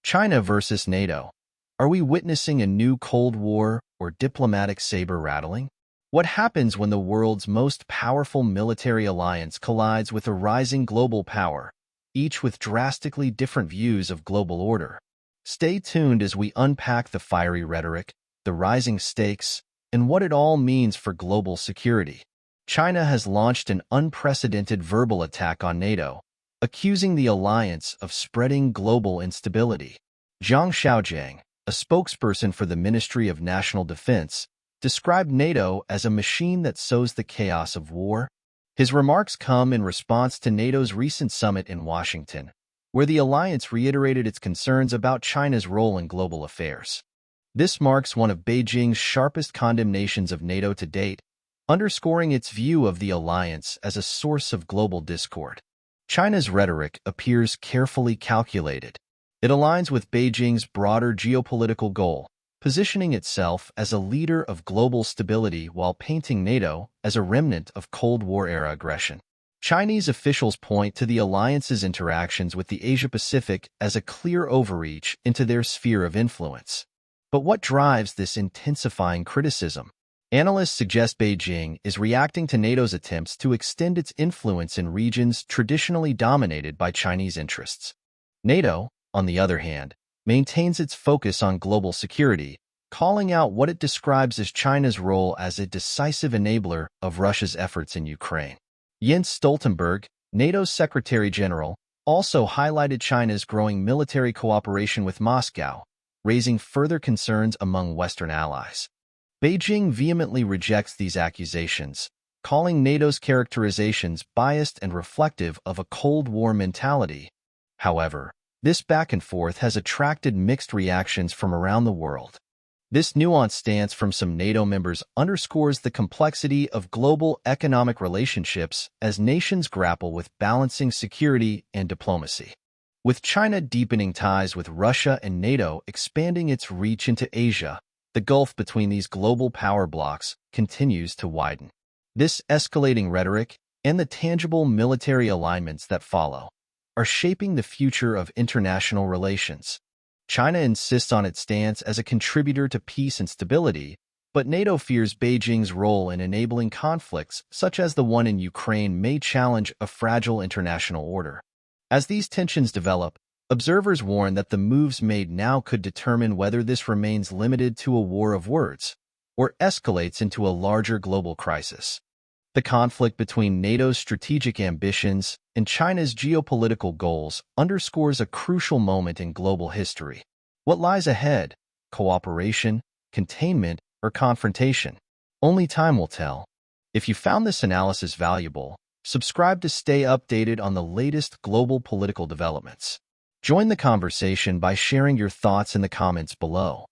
China versus NATO. Are we witnessing a new Cold War or diplomatic saber rattling? What happens when the world's most powerful military alliance collides with a rising global power, each with drastically different views of global order? Stay tuned as we unpack the fiery rhetoric, the rising stakes, and what it all means for global security. China has launched an unprecedented verbal attack on NATO, accusing the alliance of spreading global instability. Zhang Xiaojiang, a spokesperson for the Ministry of National Defense, described NATO as a machine that sows the chaos of war. His remarks come in response to NATO's recent summit in Washington, where the alliance reiterated its concerns about China's role in global affairs. This marks one of Beijing's sharpest condemnations of NATO to date, underscoring its view of the alliance as a source of global discord. China's rhetoric appears carefully calculated. It aligns with Beijing's broader geopolitical goal, positioning itself as a leader of global stability while painting NATO as a remnant of Cold War-era aggression. Chinese officials point to the alliance's interactions with the Asia-Pacific as a clear overreach into their sphere of influence. But what drives this intensifying criticism? Analysts suggest Beijing is reacting to NATO's attempts to extend its influence in regions traditionally dominated by Chinese interests. NATO, on the other hand, maintains its focus on global security, calling out what it describes as China's role as a decisive enabler of Russia's efforts in Ukraine. Jens Stoltenberg, NATO's Secretary General, also highlighted China's growing military cooperation with Moscow, raising further concerns among Western allies. Beijing vehemently rejects these accusations, calling NATO's characterizations biased and reflective of a Cold War mentality. However, this back and forth has attracted mixed reactions from around the world. This nuanced stance from some NATO members underscores the complexity of global economic relationships as nations grapple with balancing security and diplomacy. With China deepening ties with Russia and NATO expanding its reach into Asia, the gulf between these global power blocs continues to widen. This escalating rhetoric and the tangible military alignments that follow are shaping the future of international relations. China insists on its stance as a contributor to peace and stability, but NATO fears Beijing's role in enabling conflicts such as the one in Ukraine may challenge a fragile international order. As these tensions develop, observers warn that the moves made now could determine whether this remains limited to a war of words or escalates into a larger global crisis. The conflict between NATO's strategic ambitions and China's geopolitical goals underscores a crucial moment in global history. What lies ahead? Cooperation, containment, or confrontation? Only time will tell. If you found this analysis valuable, subscribe to stay updated on the latest global political developments. Join the conversation by sharing your thoughts in the comments below.